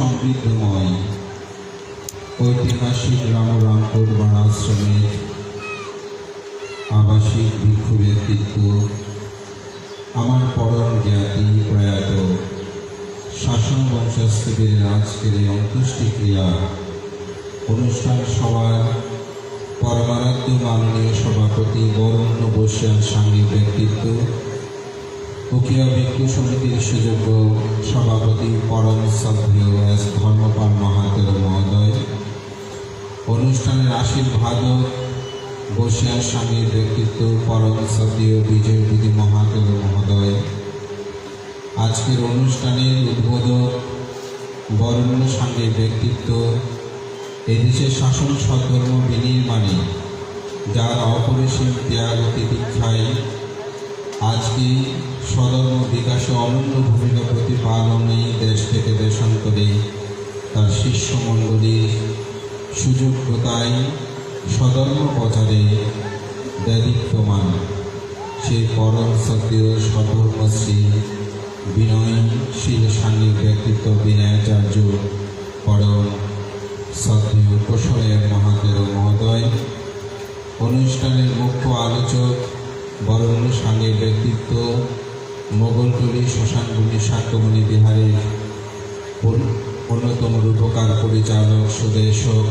সমৃদ্ধময় ঐতিহাসিক রামরামপুর বনাশ্রমের আবাসিক ভিক্ষু ব্যক্তিত্ব আমার পরম জ্ঞাতি প্রয়াত শাসন বংশস্থদের আজকের এই অন্ত্যেষ্টিক্রিয়া অনুষ্ঠান সভার পরমারাধ্য মাননীয় সভাপতি বরেণ্য বর্ষীয়ান সাংঘিক ব্যক্তিত্ব উকিয়া ভিক্ষু সমিতির সুযোগ্য সভাপতি পরম শ্রদ্ধেয় এস ধর্মপাল মহাতের মহোদয়, অনুষ্ঠানের আশীর্বাদক বর্ষীয়ান সাংঘিক ব্যক্তিত্ব পরম শ্রদ্ধেয় বিজয় দিদি মহাতের মহোদয়, আজকের অনুষ্ঠানের উদ্বোধক বরেণ্য সাংঘিক ব্যক্তিত্ব এদেশের শাসন সদ্ধর্ম বিনির্মাণে যার অপরিসীম ত্যাগ ও তিতিক্ষায় আজকে সধর্ম বিকাশে অনন্য ভূমিকা প্রতিপালনে দেশ থেকে দেশান্তরে তার শিষ্যমণ্ডলীর সুযোগ্যতায় সধর্ম প্রচারে দায়িত্বমান সেই পরম শ্রদ্ধেয় সধর্মশ্রী বিনয়শীল সাংঘিক ব্যক্তিত্ব বিনয়াচার্য পরম শ্রদ্ধেয় কুশলের মহাতের মহোদয়, অনুষ্ঠানের মুখ্য আলোচক বরেণ্য সাংঘিক ব্যক্তিত্ব মোগলটুলি শ্মশানভূমি সাক্ষ্যমণি বিহারের অন্যতম রূপকার পরিচালক সুদেশক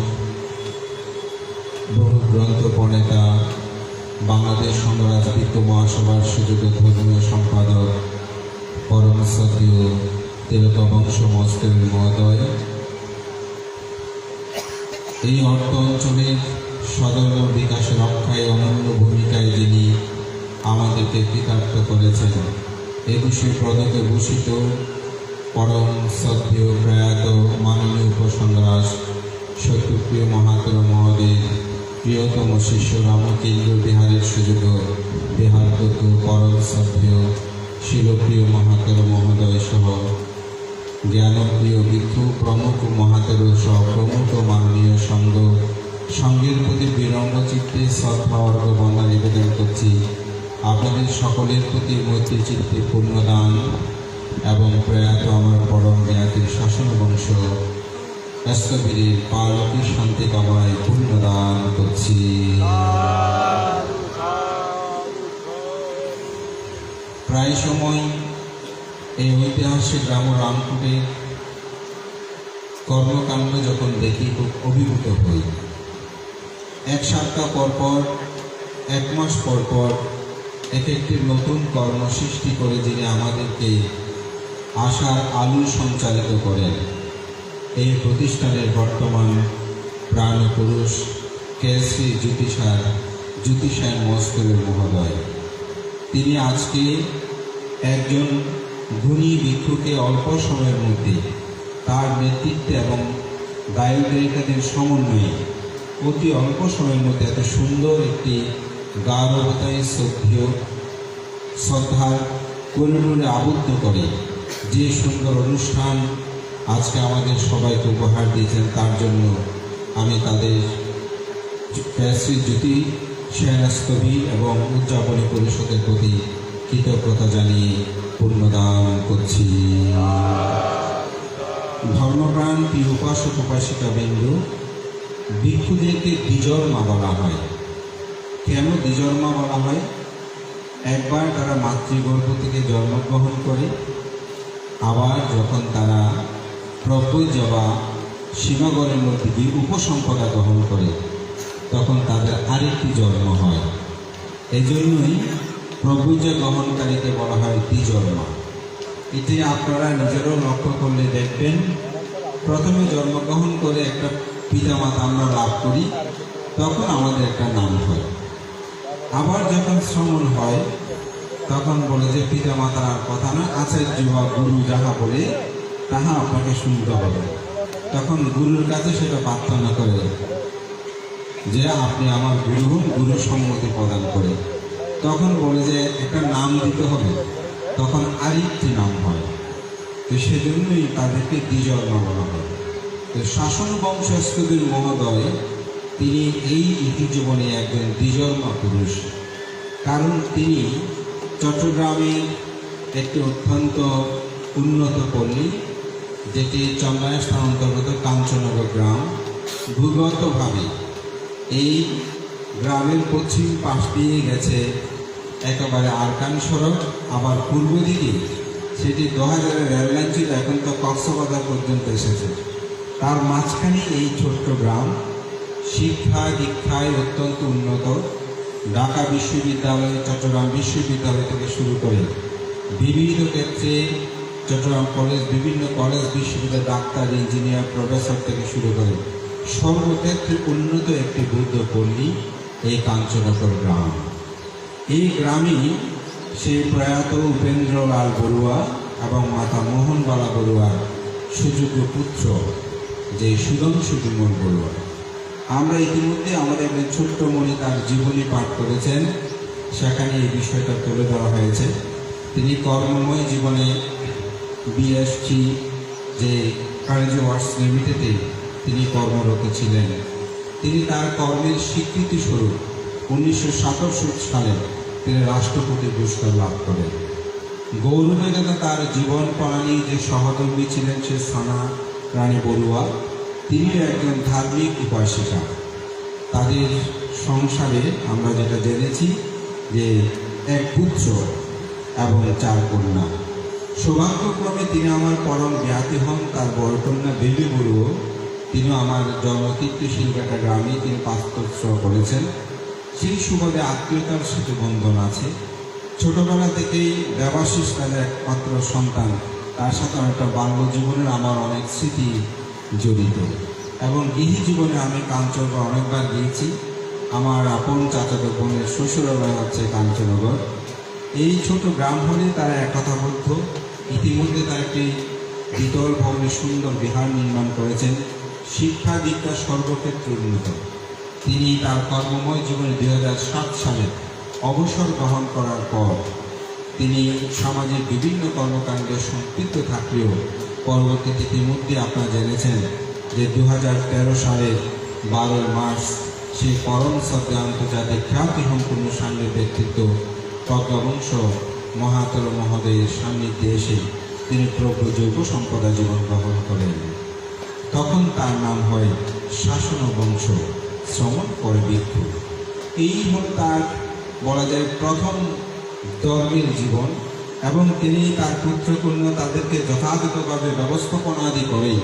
বহু গ্রন্থ প্রণেতা বাংলাদেশ সংঘরাজ ভিক্ষু মহাসভার সুযোগ্য ধর্মীয় সম্পাদক পরম শ্রদ্ধেয় তিলকবংশ মস্করের মহোদয়, এই অর্থ অঞ্চলের সধর্ম বিকাশ রক্ষায় অনন্য ভূমিকায় যিনি আমাদেরকে কৃতার্থ করেছেন, একুশে পদকে ভূষিত পরম শ্রদ্ধেয় প্রয়াত মাননীয় উপসংরাজ সত্যপ্রিয় মহাতের মহোদয়ের প্রিয়তম শিষ্য রামকেন্দ্র বিহারের সুযোগ্য বিহারগত পরম শ্রদ্ধেয় শিলপ্রিয় মহাতের মহোদয় সহ জ্ঞানপ্রিয় ভিক্ষু প্রমুখ মহাতের সহ প্রমুখ মাননীয় সঙ্ঘের প্রতি বিনম্র চিত্তে শ্রদ্ধা অর্ঘ বন্দনা নিবেদন করছি। আপনাদের সকলের প্রতি মৈত্রী চিত্তে পূর্ণদান এবং প্রয়াত আমার পরম জ্ঞাতির শাসন বংশ স্থবিরের পালকের শান্তি কামনায় পূর্ণদান করছি। প্রায় সময় এই ঐতিহাসিক রামরামপুরের কর্মকাণ্ড যখন দেখি খুব অভিভূত হই। এক সপ্তাহ পরপর, এক মাস পরপর একটি নতুন কর্ম সৃষ্টি করে যিনি আমাদেরকে আশার আলো সঞ্চালিত করেন, এই প্রতিষ্ঠানের বর্তমান প্রাণপুরুষ কেএসসি জ্যোতিষায়ন মস্করের মহোদয়। তিনি আজকে একজন গুণী ভিক্ষুকে অল্প সময়ের মধ্যে তার নেতৃত্বে এবং দায়িত্বের সমন্বয়ে অতি অল্প সময়ের মধ্যে এত সুন্দর একটি গাঢ়তায় শ্রদ্ধার করিডোরে আবদ্ধ করে যে সুন্দর অনুষ্ঠান আজকে আমাদের সবাইকে উপহার দিয়েছেন, তার জন্য আমি তাদের শ্রী জ্যোতি সেনাস্তবী এবং উদযাপনী পরিষদের প্রতি কৃতজ্ঞতা জানিয়ে পূর্ণদান করছি। ধর্মপ্রাণ প্রিয় উপাসক উপাসিকা বিন্দু, ভিক্ষুদেরকে দ্বিজন্মা বলা হয়। কেন দ্বিজন্মা বলা হয়? একবার তারা মাতৃগর্ভ থেকে জন্মগ্রহণ করে, আবার যখন তারা প্রব্রজ্য বা সীমাগরের মধ্যে দিয়ে উপসম্পদা গ্রহণ করে তখন তাদের আরেকটি জন্ম হয়। এই জন্যই প্রব্রজ্য গ্রহণকারীকে বলা হয় দ্বিজন্মা। এটি আপনারা নিজেরও লক্ষ্য করলে দেখবেন, প্রথমে জন্মগ্রহণ করে একটা পিতামাতা আমরা লাভ করি, তখন আমাদের একটা নাম হয়। আবার যখন শ্রমণ হয় তখন বলে যে পিতামাতার কথা না, আচার্য বা গুরু যাহা বলে তাহা আপনাকে শুনতে হবে। তখন গুরুর কাছে সেটা প্রার্থনা করে যে আপনি আমার গুরু হন, গুরু সম্মতি প্রদান করে। তখন বলে যে একটা নাম দিতে হবে, তখন আরেকটি নাম হয়। তো সেজন্যই তাদেরকে দ্বিজন্মা বলা হয়। তো শাসন বংশস্থদের মহোদয় তিনি এই জীবনে একজন দ্বিজন্মা পুরুষ, কারণ তিনি চট্টগ্রামের একটি অত্যন্ত উন্নত পল্লী যেটি চন্দনাইশ থানা অন্তর্গত কাঞ্চননগর গ্রাম। ভূগতভাবে এই গ্রামের পশ্চিম পাশ দিয়ে গেছে একেবারে আরকান সড়ক, আবার পূর্ব দিকে সেটি 2000-এর রেললাইন ছিল, এখন তো কক্সবাজার পর্যন্ত এসেছে। তার মাঝখানে এই ছোট্ট গ্রাম, শিক্ষা দীক্ষায় অত্যন্ত উন্নত। ঢাকা বিশ্ববিদ্যালয়, চট্টগ্রাম বিশ্ববিদ্যালয় থেকে শুরু করে বিভিন্ন ক্ষেত্রে চট্টগ্রাম কলেজ, বিভিন্ন কলেজ বিশ্ববিদ্যালয়, ডাক্তার, ইঞ্জিনিয়ার, প্রফেসর থেকে শুরু করে সর্বক্ষেত্রে উন্নত একটি বৌদ্ধ পল্লী এই কাঞ্চননগর গ্রাম। এই গ্রামে সে প্রয়াত উপেন্দ্রলাল বড়ুয়া এবং মাতা মোহনবালা বড়ুয়ার সুযোগ্য পুত্র যে সুধাংশু বিমল বড়ুয়া। আমরা ইতিমধ্যে আমাদের একজন ছোট্ট মণি তার জীবনী পাঠ করেছেন, সেখানে এই বিষয়টা তুলে ধরা হয়েছে। তিনি কর্মময় জীবনে বিএসটি যে কারেজ ওয়ার্কস লিমিটেডে তিনি কর্মরত ছিলেন। তিনি তার কর্মের স্বীকৃতি স্বরূপ 1967 সালে তিনি রাষ্ট্রপতি পুরস্কার লাভ করেন। গৌরবের তার জীবন প্রণালী যে সহধর্মী ছিলেন সে সানা রানী বড়ুয়া, তিনি একজন ধার্মিক উপাসিকা। তাদের সংসারে আমরা যেটা জেনেছি যে এক পুত্র এবং 4 কন্যা। সৌভাগ্যক্রমে তিনি আমার পরম জ্ঞাতি হন। তার বড় কন্যা বেবি বড়ুয়া, তিনিও আমার জন্মতীর্থ শিলঘাটা গ্রামে তিনি পাত্রস্র করেছেন। সেই সুবাদে আত্মীয়তার সাথে বন্ধন আছে। ছোটবেলা থেকেই দেবাশিস তাদের একমাত্র সন্তান, তার সাথে অনেকটা বাল্য জীবনের আমার অনেক স্মৃতি জড়িত। এবং গৃহী জীবনে আমি কাঞ্চননগর অনেকবার গিয়েছি। আমার আপন চাচাতো বোনের শ্বশুরালয় হচ্ছে কাঞ্চননগর। এই ছোট গ্রাম হলে তারা একতাবদ্ধ। ইতিমধ্যে তার একটি দ্বিতল ভবনে সুন্দর বিহার নির্মাণ করেছেন। শিক্ষা দীক্ষা সর্বক্ষেত্রে উন্নত। তিনি তার কর্মময় জীবনে 2007 সালে অবসর গ্রহণ করার পর তিনি সমাজের বিভিন্ন কর্মকাণ্ডে সম্পৃক্ত থাকলেও পরবর্তীতে ইতিমধ্যে আপনারা জেনেছেন যে 2013 সালের 12 মার্চ সেই পরম শ্রদ্ধা আন্তর্জাতিক খ্যাতিসম্পন্ন সাংবাদিক ব্যক্তিত্ব প্রজ্ঞাবংশ মহাতর মহোদয়ের সান্নিধ্যে এসে তিনি প্রভু জৈব সম্পদা জীবন গ্রহণ করেন। তখন তার নাম হয় শাসন বংশ শ্রমণ করে ভিক্ষু। এই হল তার বলা যায় প্রথম ধর্মের জীবন। এবং তিনি তার পুত্রকন্যা তাদেরকে যথাযথভাবে ব্যবস্থাপনা আদি করেই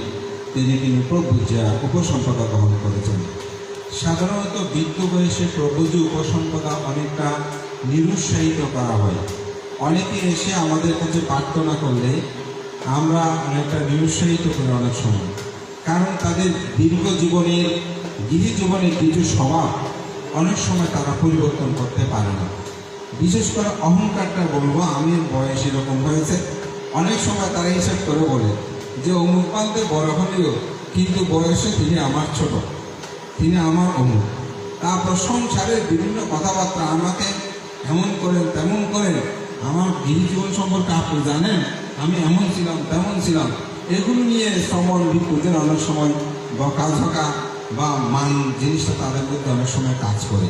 তিনি প্রভুজা উপসম্পদা গ্রহণ করেছেন। সাধারণত বৃদ্ধ বয়সে প্রভুজ উপসম্পদা অনেকটা নিরুৎসাহিত করা হয়। অনেকে এসে আমাদের কাছে প্রার্থনা করলে আমরা অনেকটা নিরুৎসাহিত করি অনেক সময়, কারণ তাদের দীর্ঘ জীবনের গৃহী জীবনের কিছু স্বভাব অনেক সময় তারা পরিবর্তন করতে পারে না। বিশেষ করে অহংকারটা বলবো, আমি বয়স এরকম হয়েছে, অনেক সময় তারা হিসাব করে বলে যে অমুক পান্তে বড় হলেও কিন্তু বয়সে তিনি আমার ছোট, তিনি আমার অমুক। তারপর সংসারের বিভিন্ন কথাবার্তা আমাকে এমন করেন তেমন করেন, আমার গৃহী জীবন সম্পর্কে আপনি জানেন, আমি এমন ছিলাম তেমন ছিলাম। এগুলো নিয়ে শ্রমণ ভিক্ষুদের অনেক সময় বকাঝকা বা মান জিনিসটা তাদের মধ্যে অনেক সময় কাজ করে,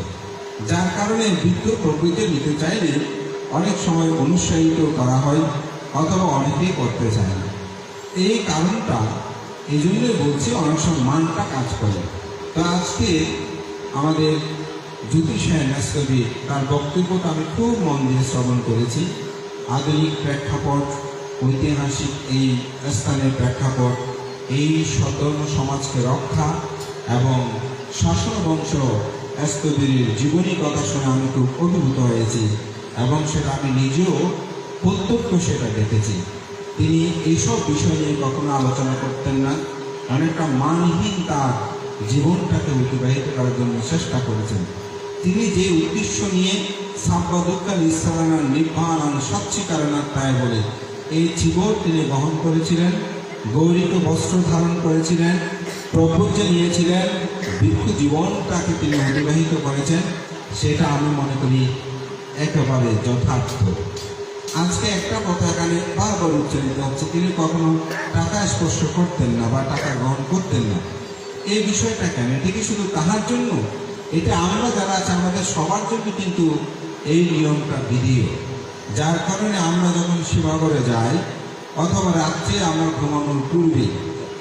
যার কারণে বৃদ্ধ প্রকৃতি নিতে চাইলে অনেক সময় অনুৎসাহিত করা হয় অথবা অনেকেই করতে চায় না। এই কারণটা এই জন্যই বলছি, অনেক সময় মানটা কাজ করে। তো আজকে আমাদের জ্যোতিষায়ন এসবি তার বক্তব্যটা আমি খুব মন দিয়ে শ্রবণ করেছি। আধুনিক প্রেক্ষাপট, ঐতিহাসিক এই স্থানের প্রেক্ষাপট, এই সধর্ম সমাজকে রক্ষা এবং শাসন বংশ এস্তবির জীবনী কথা শুনে আমি খুব অভিভূত হয়েছি এবং সেটা আমি নিজেও প্রত্যক্ষ সেটা দেখেছি। তিনি এইসব বিষয় নিয়ে কখনো আলোচনা করতেন না, অনেকটা মানহীন তার জীবনটাকে অতিবাহিত করার জন্য চেষ্টা করেছেন। তিনি যে উদ্দেশ্য নিয়ে সাব্বাদুক্কাল ইসলাম নির্বাণ সচ্চিকারণার তাই বলে এই জীবন তিনি গ্রহণ করেছিলেন, গৌরীক বস্ত্র ধারণ করেছিলেন, প্রভুজ্য নিয়েছিলেন, ভিক্ষু জীবনটাকে তিনি অতিবাহিত করেছেন, সেটা আমি মনে করি একেবারে যথার্থ। আজকে একটা কথা এখানে বারবার উচ্চারিত হচ্ছে, তিনি কখনো টাকা স্পর্শ করতেন না বা টাকা গ্রহণ করতেন না। এই বিষয়টা কেন? এটা কি শুধু তাহার জন্য? এটা আমরা যারা আছে আমাদের সবার জন্য কিন্তু এই নিয়মটা বিধিও। যার কারণে আমরা যখন সীমাগরে যাই, অথবা রাত্রে আমার ঘুমানোর পূর্বে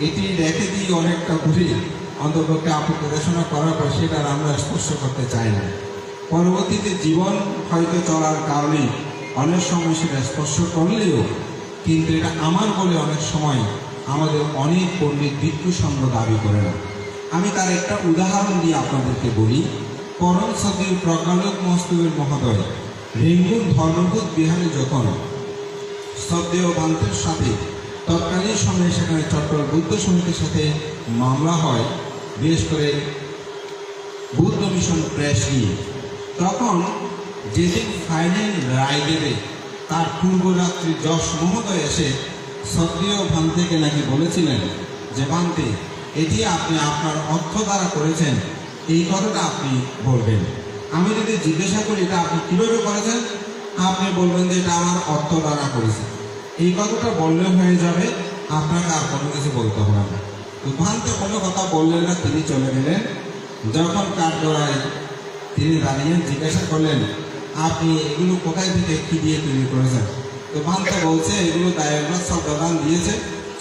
এটি রেখে দিয়ে অনেকটা ঘুরে অন্তর্পক্ষে আপনি দেখাশোনা করার পর সেটা আর আমরা স্পর্শ করতে চাই না। পরবর্তীতে জীবন হয়তো চলার কারণে অনেক সময় সেটা স্পর্শ করলেও কিন্তু এটা আমার বলে অনেক সময় আমাদের অনেক পণ্ডিত ভিক্ষু সঙ্গ দাবি করে না। আমি তার একটা উদাহরণ দিয়ে আপনাদেরকে বলি। পরম সদীর প্রজ্ঞালোক মস্তবের মহোদয় রেঙ্গুন ধর্মভূত বিহারে যখন শ্রদ্ধেয় ভান্তের সাথে তৎকালীন সময়ে সেখানে চট্টগ্রাম বুদ্ধ সমিতির সাথে মামলা হয়, বিশেষ করে বুদ্ধ মিশন প্রেস নিয়ে, তখন যেদিন ফাইনাল রায় দেবে তার পূর্বরাত্রি যশ মহোদয় এসে শ্রদ্ধেয় ভান্তেকে নাকি বলেছিলেন যে ভান্তে, এটি আপনি আপনার অর্থ দ্বারা করেছেন, এই কথাটা আপনি বলবেন। আমি যদি জিজ্ঞাসা করি এটা আপনি কীভাবে করেছেন, আপনি বলবেন যে এটা আমার অর্থ দ্বারা করেছে। এই কথাটা বললে হয়ে যাবে, আপনাকে আর কোনো কিছু বলতে হবে না। তো ভান্তে কোনো কথা বললেন না, তিনি চলে গেলেন। যখন কাঠগড়ায় তিনি দাঁড়িয়ে জিজ্ঞাসা করলেন, আপনি এগুলো কোথায় থেকে কী দিয়ে তৈরি করেছেন? তো ভান্তে বলছে এগুলো দায়রা সব দাদান দিয়েছে,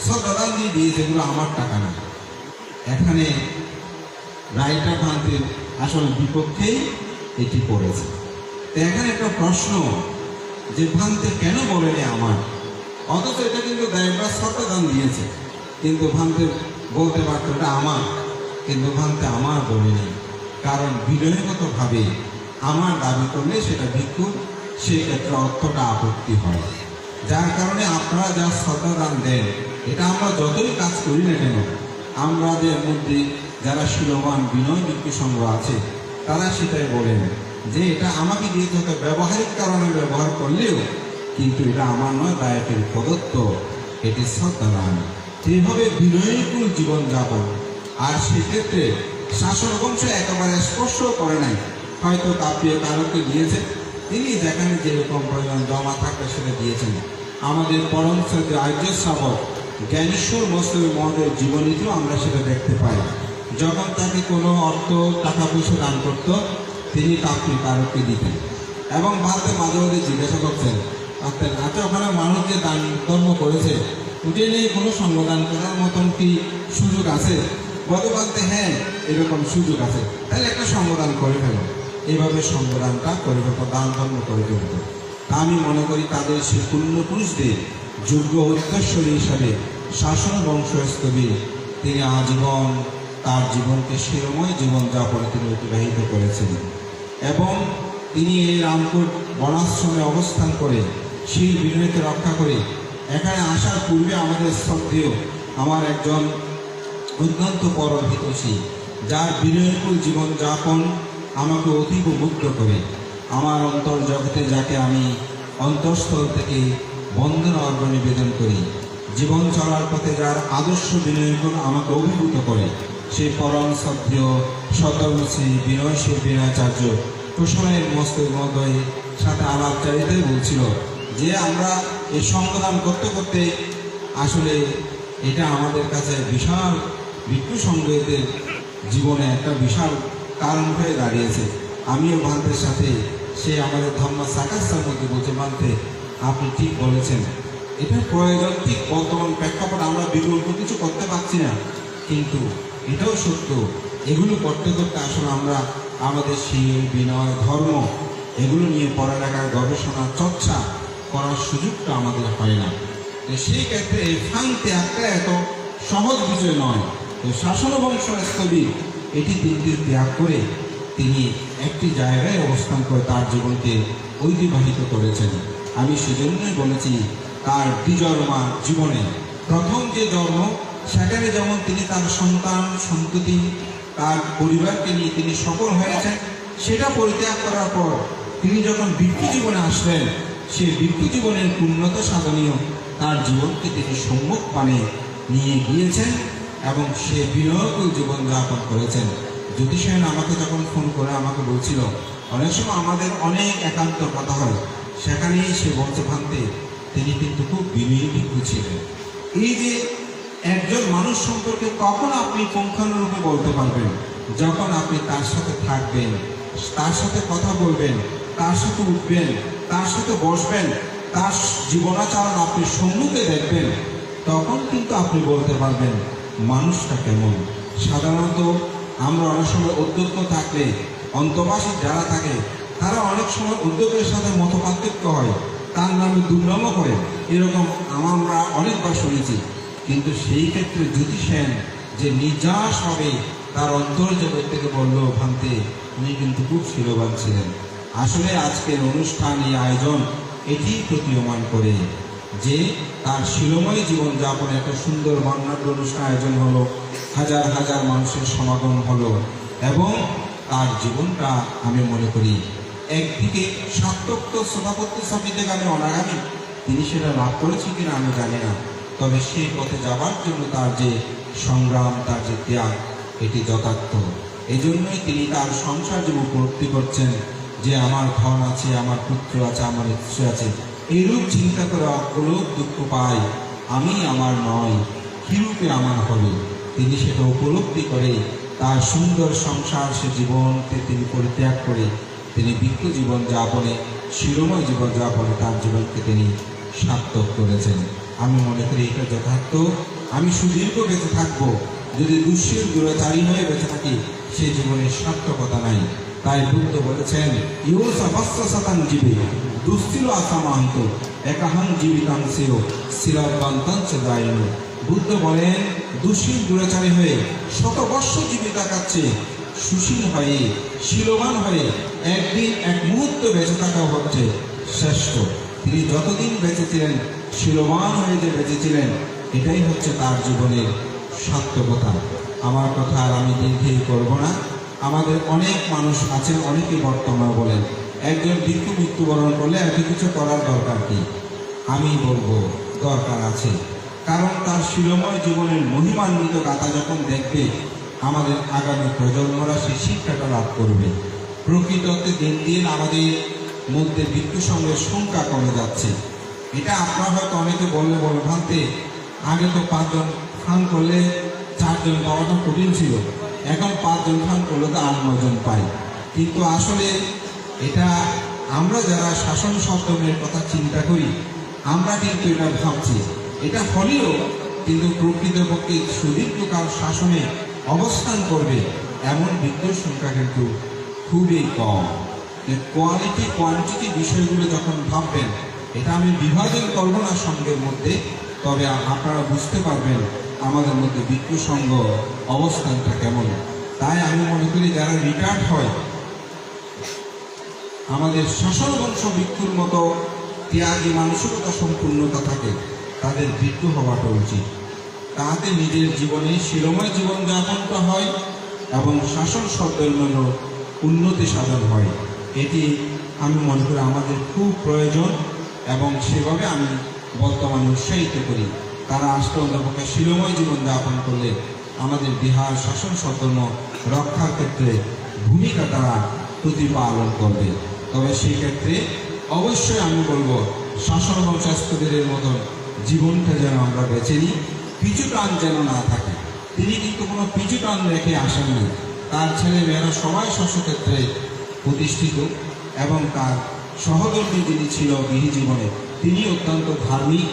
সব দাদান দিয়ে দিয়েছে, এগুলো আমার টাকা না। এখানে রায়টা ভান্তের আসলে বিপক্ষেই এটি পড়েছে। তো এখানে একটা প্রশ্ন যে ভান্তে কেন বলেনি আমার, অথচ এটা কিন্তু দায়রা সর্বদান দিয়েছে, কিন্তু ভান্তে বলতে পারত এটা আমার, কিন্তু ভান্তে আমার বলেনি। কারণ বিনয়গতভাবে আমার দাবি করলে সেটা ভিক্ষুর, সেই ক্ষেত্রে অর্থটা আপত্তি হয়। যার কারণে আপনারা যা শ্রদ্ধাদান দেন, এটা আমরা যতই কাজ করি না কেন, আমাদের মধ্যে যারা শিলবান বিনয় ভিক্ষু সংঘ আছে তারা সেটাই বলেন যে এটা আমাকে দিয়ে হয়তো ব্যবহারিক কারণে ব্যবহার করলেও কিন্তু এটা আমার নয়, দায়কের প্রদত্ত, এটি শ্রদ্ধাদান। এইভাবে বিনয়কুল জীবনযাপন। আর সেক্ষেত্রে শাসন বংশ একেবারে স্পর্শ করে নাই, হয়তো কাপিয়ে কারকে দিয়েছে, তিনি যেখানে যেরকম প্রয়োজন জমা থাকবে সেটা দিয়েছেন। আমাদের পরম শ্রদ্ধেয় আর্য শ্রাবক জ্ঞানেশ্বর মস্তবী মহোদয়ের জীবনীতেও আমরা সেটা দেখতে পাই। যখন তাকে কোনো অর্থ টাকা পয়সা দান করত, তিনি কাপিয়ে কারকে দিতেন। এবং ভারতে মাঝে মাঝে জিজ্ঞাসা করতেন, আচ্ছা ওখানে মানুষ যে দান কর্ম করেছে উঠে নিয়ে কোনো সঙ্গদান করার মতন কি সুযোগ আছে? বলে বলতে হ্যাঁ এরকম সুযোগ আছে, তাহলে একটা সঙ্গদান করে ফেলো। এইভাবে সঙ্গদানটা করে ফেলতো, দান ধর্ম করে ফেলতো। আমি মনে করি তাদের সেই পুণ্যপুরুষদের যোগ্য উত্তরস্বরী হিসাবে শাসন বংশস্থবীর তিনি আজীবন তার জীবনকে শিরোময় জীবনযাপনে তিনি অতিবাহিত করেছেন। এবং তিনি এই রামপুর বনাশ্রমে অবস্থান করে সেই বিনয়কে রক্ষা করে এখানে আসার পূর্বে আমাদের শ্রদ্ধেয় আমার একজন অত্যন্ত পরম হিতৈষী, যার বিনয়কুল জীবনযাপন আমাকে অতীব মুগ্ধ করে। আমার অন্তর জগতে যাকে আমি অন্তঃস্থল থেকে বন্দনা অর্ঘ নিবেদন করি, জীবন চলার পথে যার আদর্শ বিনয়গুণ আমাকে অভিভূত করে, সেই পরম শ্রদ্ধেয় শতশ্রী বিনয়শীল বিনয়াচার্য কুশলের মস্তক মহোদয়ের সাথে আলাপচারিতাই বলছিল যে আমরা এই সঙ্গদান করতে করতে আসলে এটা আমাদের কাছে বিশাল ভিক্ষু সংঘদের জীবনে একটা বিশাল কারণ হয়ে দাঁড়িয়েছে। আমিও ভান্তের সাথে সে আমাদের ধর্ম সাকাস্তার মধ্যে বলছে, ভান্তে আপনি ঠিক বলেছেন, এটা প্রয়োজন ঠিক, বর্তমান প্রেক্ষাপট আমরা বিকল্প কিছু করতে পারছি না, কিন্তু এটাও সত্য এগুলো করতে করতে আসলে আমরা আমাদের শীল বিনয় ধর্ম এগুলো নিয়ে পড়ালেখার গবেষণা চর্চা করার সুযোগটা আমাদের হয় না। তো সেই ক্ষেত্রে এই ভান্তে একটা এত সহজ বিষয় নয়। তো শাসন বংশস্থলীর এটি তিনটি ত্যাগ করে তিনি একটি জায়গায় অবস্থান করে তার জীবনকে ঐতিবাহিত করেছেন। আমি সেজন্যই বলেছি তার দ্বিজন্মা জীবনে প্রথম যে জন্ম, সেখানে যেমন তিনি তার সন্তান সন্ততি তার পরিবারকে নিয়ে তিনি সফল হয়েছেন, সেটা পরিত্যাগ করার পর তিনি যখন ভিক্ষু জীবনে আসলেন, সেই ভিক্ষু জীবনের পূর্ণতা সাধনীয় তার জীবনকে তিনি সম্মুখ পানে নিয়ে গিয়েছেন এবং সে বিনয়কুল জীবনযাপন করেছেন। জ্যোতিষায়ন আমাকে যখন ফোন করে আমাকে বলছিল, অনেক সময় আমাদের অনেক একান্ত কথা হয়, সেখানেই সে বলতে ভান্তে তিনি কিন্তু খুব বিনয়ী ভিক্ষু ছিলেন। এই যে একজন মানুষ সম্পর্কে কখন আপনি পুঙ্খানুরূপে বলতে পারবেন, যখন আপনি তার সাথে থাকবেন, তার সাথে কথা বলবেন, তার সাথে উঠবেন, তার সাথে বসবেন, তার জীবনাচরণ আপনি সম্মুখে দেখবেন, তখন কিন্তু আপনি বলতে পারবেন মানুষটা কেমন। সাধারণত আমরা অনেক সময় অধ্যক্ষ থাকলে, অন্তবাসী যারা থাকে তারা অনেক সময় উদ্যোগের সাথে মতপার্থক্য হয়, তার নামে দুর্নামও করে, এরকম আমরা অনেকবার শুনেছি। কিন্তু সেই ক্ষেত্রে জ্যোতি সেন যে নির্যাস হবে তার অন্তর জগৎ থেকে বলল ভান্তে, উনি কিন্তু খুব শিলবান ছিলেন। আসলে আজকের অনুষ্ঠান, এই আয়োজন এটি প্রতীয়মান করে যে তার শিলময় জীবনযাপন, একটা সুন্দর বর্ণাঢ্য অনুষ্ঠান আয়োজন হলো, হাজার হাজার মানুষের সমাগম হলো, এবং তার জীবনটা আমি মনে করি একদিকে সার্থক শ্রোতাপত্য সাপিতে গানে অনাগামী, তিনি সেটা লাভ করেছি কিনা আমি জানি না, তবে সেই পথে যাবার জন্য তার যে সংগ্রাম, তার যে ত্যাগ, এটি যথার্থ। এই জন্যই তিনি তার সংসার যে উপলব্ধি করছেন যে আমার ধন আছে, আমার পুত্র আছে, আমার স্ত্রী আছে, এইরূপ চিন্তা করে অপলোক দুঃখ পাই, আমি আমার নয়, কিরূপে আমার হবে। তিনি সেটা উপলব্ধি করে তার সুন্দর সংসার, সে জীবনকে তিনি পরিত্যাগ করে তিনি বিক্ষ জীবন যাপনে, শিরোময় জীবন যাপনে তার জীবনকে তিনি সার্থক করেছেন। আমি মনে করি এটা যথার্থ। আমি সুদীর্ঘ বেঁচে থাকবো, যদি দুঃশীল দুরাচারী হয়ে বেঁচে থাকি, সে জীবনের সার্থকতা নাই। তাই বুদ্ধ বলেছেন, ইউসাবাস্তান জীবে দুঃস্থির আসামান্ত একাহাং জীবিতাংশেও শিরাবান্তাংশ দায়ন। বুদ্ধ বলেন, দুঃশীল দুরাচারী হয়ে শতবর্ষ জীবিকা কাটছে, সুশীল হয়ে, শীলবান হয়ে একদিন এক মুহূর্ত বেঁচে থাকা হচ্ছে শ্রেষ্ঠ। তিনি যতদিন বেঁচেছিলেন, শীলবান হয়ে যে বেঁচেছিলেন, এটাই হচ্ছে তার জীবনের সার্থকতা। আমার কথা আর আমি দীর্ঘই করব না। আমাদের অনেক মানুষ আছেন, অনেকে বর্তমানে বলেন একজন ভিক্ষু মৃত্যুবরণ করলে এত কিছু করার দরকার কি? আমি বলবো দরকার আছে, কারণ তার শিলময় জীবনের মহিমান্বিত গাথা যখন দেখবে, আমাদের আগামী প্রজন্মরা সেই শিক্ষাটা লাভ করবে। প্রকৃততে দিন দিন আমাদের মধ্যে ভিক্ষু সংঘের সংখ্যা কমে যাচ্ছে। এটা আপনার হয়তো অনেকে বললে ভাবতে, আগে তো 5 জন খান করলে 4 জন পাওয়াটা কঠিন ছিল, এখন 5 জন খান করলে তো 8-9 জন পাই। কিন্তু আসলে এটা আমরা যারা শাসন শব্দের কথা চিন্তা করি, আমরা কিন্তু এটা ভাবছি, এটা হলেও কিন্তু প্রকৃতপক্ষে সুদীর্ঘকাল শাসনে অবস্থান করবে এমন ভিক্ষুর সংখ্যা কিন্তু খুবই কম। কোয়ালিটি কোয়ান্টিটি বিষয়গুলো যখন ভাববেন, এটা আমি বিভাজন করব না সঙ্গের মধ্যে, তবে আপনারা বুঝতে পারবেন আমাদের মধ্যে ভিক্ষু সংঘ অবস্থানটা কেমন। তাই আমি মনে করি যারা রিটায়ার্ড হয়, আমাদের শাসন বংশ ভিক্ষুর মতো ত্যাগী মানসিকতা সম্পূর্ণতা থাকে, তাদের ভিক্ষু হওয়াটা উচিত। তাহাতে নিজের জীবনে শিলময় জীবনযাপনটা হয় এবং শাসন শব্দের মূল্য উন্নতি সাধন হয়। এটি আমি মনে করি আমাদের খুব প্রয়োজন, এবং সেভাবে আমি বর্তমানে উৎসাহিত করি। তারা আসলে অন্তপক্ষে শিলময় জীবনযাপন করলে আমাদের বিহার শাসন সদ্ধর্ম রক্ষার ক্ষেত্রে ভূমিকা তারা প্রতিপালন করবে। তবে সেই ক্ষেত্রে অবশ্যই আমি বলবো, শাসন এবং শাস্ত্রদের মতন জীবনটা যেন আমরা বেছে নিই, পিছু টান যেন না থাকে। তিনি কিন্তু কোনো পিছু টান রেখে আসেননি। তার ছেলে মেয়েরা সবাই শাসক্ষেত্রে প্রতিষ্ঠিত, এবং তার সহধর্মী যিনি ছিল গৃহী জীবনে, তিনি অত্যন্ত ধার্মিক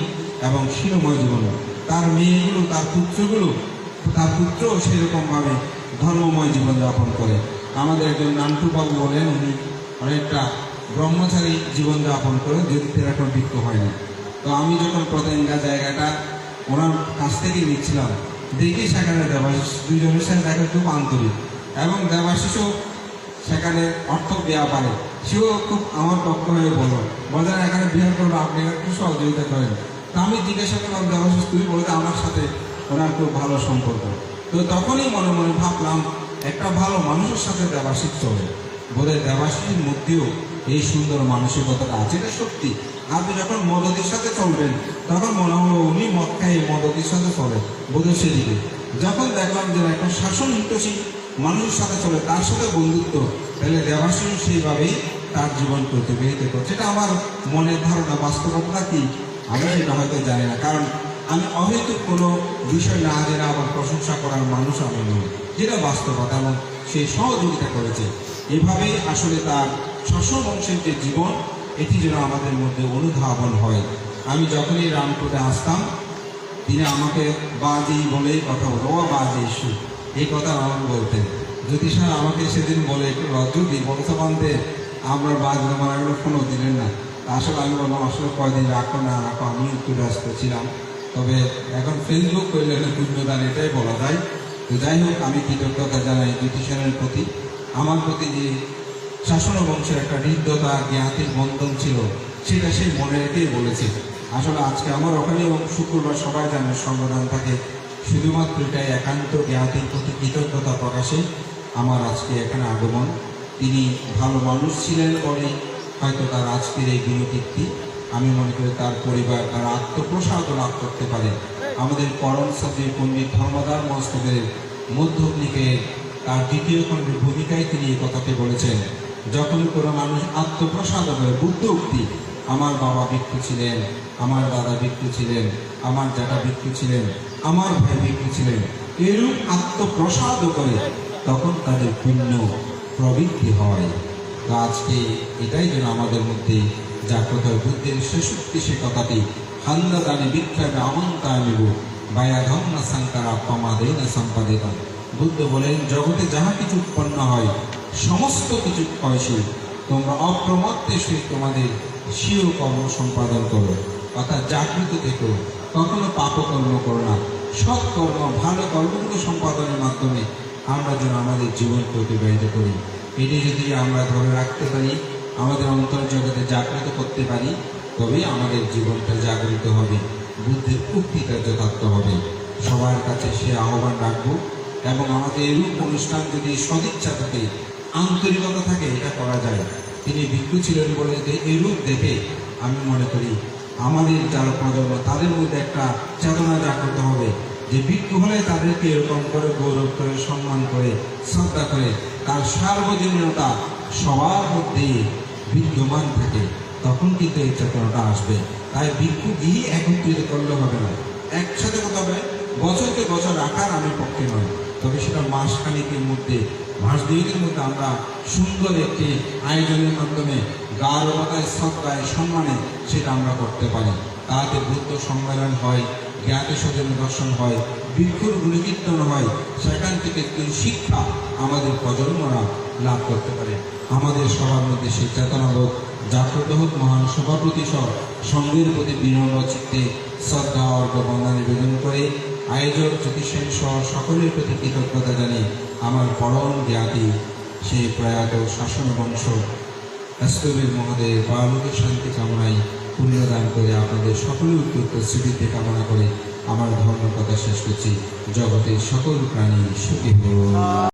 এবং শিলময় জীবন। তার মেয়েগুলো, তার পুত্রও সেরকমভাবে ধর্মময় জীবনযাপন করে। আমাদের একজন নান্টুবাবু বলেন, উনি অনেকটা ব্রহ্মচারী জীবনযাপন করে, যদি এখন ভিক্ষু হয়নি। তো আমি যখন প্রতেঙ্গা জায়গাটা ওনার কাছ থেকে নিচ্ছিলাম, দেখি সেখানে দেবাশিস, দুজনের সাথে দেখা খুব আন্তরিক, এবং দেবাশিসও সেখানে অর্থ দেওয়া পারে। সেও খুব আমার পক্ষ হয়ে বলেন এখানে বিহার করবো, আপনি একটু সহযোগিতা করেন। তা আমি জিজ্ঞাসা করলাম, দেবাশিস তুই বলতে আমার সাথে ওনার খুব ভালো সম্পর্ক। তো তখনই মনে মনে ভাবলাম, একটা ভালো মানুষের সাথে দেবাশিস চলে, বোধহয় দেবাশিসের মধ্যেও এই সুন্দর মানসিকতাটা আছে। এটা সত্যি। আপনি যখন মদতির সাথে চলবেন, তখন মনে হলো উনি মদ খাই মদতির সাথে চলে, বোধহয় সেদিকে। যখন দেখলাম যে একটা শাসন হিতৈষী মানুষের সাথে চলে, তার সাথে বন্ধুত্ব, তাহলে দেবাশিস সেইভাবেই তার জীবন প্রতিবাহিত করছে। এটা আমার মনের ধারণা। বাস্তবতা কি আমি সেটা হয়তো জানি না, কারণ আমি অহেতুক কোনো বিষয় না জেনে আবার প্রশংসা করার মানুষ আমি নই, যেটা বাস্তবতা, এবং সেই সহযোগিতা করেছে। এভাবেই আসলে তার শাসন বংশের যে জীবন, এটি যেন আমাদের মধ্যে অনুধাবন হয়। আমি যখনই রামপুরে আসতাম, তিনি আমাকে বাজি বলেই কথা বলতো, ও বাজি ইস্যু, এই কথা আমাকে বলতেন। জ্যোতি স্যার আমাকে সেদিন বলে, একটু যদি বলতে বান্ধে আমরা বাজ আমার এগুলো ফোনও দিলেন না। আসলে আমি বললাম, আসলে কয়দিন রাখো না রাখো, আমি একটু ব্যস্ত ছিলাম। তবে এখন ফেসবুক করলে পুণ্যদান, এটাই বলা যায়। তো যাই হোক, আমি কৃতজ্ঞতা জানাই জ্যোতি স্যারের প্রতি। আমার প্রতি যে শাসন বংশের একটা হৃদ্যতা, জ্ঞাতির বন্ধন ছিল, সেটা সেই মনে রেখেই বলেছে। আসলে আজকে আমার ওখানে এবং শুক্রবার সবাই জানে সংবিধান থাকে, শুধুমাত্র এটাই একান্ত জ্ঞাতির প্রতি কৃতজ্ঞতা প্রকাশে আমার আজকে এখানে আগমন। তিনি ভালো মানুষ ছিলেন বলে হয়তো তার আজকের এই গুণকীর্তি। আমি মনে করি তার পরিবার তার আত্মপ্রসাদ লাভ করতে পারে। আমাদের পরম সাথী পণ্ডিত ধর্মদার মস্তকের মধ্যনিকে তার দ্বিতীয় খণ্ডের ভূমিকায় তিনি এই কথাটি বলেছেন, যখন কোনো মানুষ আত্মপ্রসাদ করে বুদ্ধ উক্তি, আমার বাবা ভিক্ষু ছিলেন, আমার দাদা ভিক্ষু ছিলেন, আমার জ্যাঠা ভিক্ষু ছিলেন, আমার ভাই ভিক্ষু ছিলেন, এরূপ আত্মপ্রসাদ করে তখন তাদের পুণ্য প্রবৃদ্ধি হয়। তো আজকে এটাই যেন আমাদের মধ্যে জাগ্রত হয়। বুদ্ধের শেষোক্তি সে কথাটি, হান্দা দানে বিক্ষাবে আমন্তা নিব বায়া ধর্ম সাংকারা পমাদে না সম্পাদিত। বুদ্ধ বলেন, জগতে যাহা কিছু উৎপন্ন হয় সমস্ত কিছু ক্ষয়শীল, তোমরা অপ্রমত্তের সহিত তোমাদের স্বীয় কর্ম সম্পাদন করো, অর্থাৎ জাগৃত থেকো, কখনো পাপকর্ম করো না, সৎকর্ম ভালো কর্মগুলো সম্পাদনের মাধ্যমে আমরা যেন আমাদের জীবনকে অতিবাহিত করি। এটি যদি আমরা ধরে রাখতে পারি, আমাদের অন্তর জগতে জাগ্রত করতে পারি, তবেই আমাদের জীবনটা জাগরিত হবে, বুদ্ধির উক্তিটা যথার্থ হবে। সবার কাছে সে আহ্বান রাখবো এবং আমাদের এরূপ অনুষ্ঠান যদি সদিচ্ছা থাকে, আন্তরিকতা থাকে, এটা করা যায়। তিনি ভিক্ষু ছিলেন বলে যে এরূপ দেখে আমি মনে করি আমাদের যারা প্রজন্ম তাদের মধ্যে একটা চেতনা জাগ্রত হবে যে ভিক্ষু হলে তাদেরকে এরকম করে গৌরব করে, সম্মান করে, শ্রদ্ধা করে, তার সার্বজনীনতা সবার মধ্যে বিদ্যমান থাকে, তখন কিন্তু এই চেতনাটা আসবে। তাই ভিক্ষু গিয়ে একত্রিত করলে হবে না, একসাথে করতে হবে। বছরকে বছর রাখার আমি পক্ষে নয়, তবে সেটা মাসখানেকের মধ্যে, মাস দুয়েকের মধ্যে আমরা সুন্দর একটি আয়োজনের মাধ্যমে গাঢ়তায়, শ্রদ্ধায়, সম্মানে সেটা আমরা করতে পারি। তাতে বুদ্ধ সম্মেলন হয়, জ্ঞাতি স্বজনের দর্শন হয়, ভিক্ষুর গুণকীর্তন হয়, সেখান থেকে শিক্ষা আমাদের প্রজন্মরা লাভ করতে পারে। আমাদের সবার মধ্যে সেই চেতনাবোধ জাগ্রত হোক। মহান সভাপতি সহ সঙ্গের প্রতি বিনম্র চিত্তে শ্রদ্ধা অর্ঘ বন্দনা নিবেদন করে আয়োজক জ্যোতি সেন সহ সকলের প্রতি কৃতজ্ঞতা জানিয়ে আমার পরম জ্ঞাতি সেই প্রয়াত শাসন বংশ এসকবির মহোদয়ের পারলৌকিক শান্তি কামনায় পুণ্যদান করে আপনাদের সকলের উদ্যুক্ত স্মৃতিতে কামনা করে আমার ধর্ম কথা শেষ করছি। জগতের সকল প্রাণী সুখী হোক।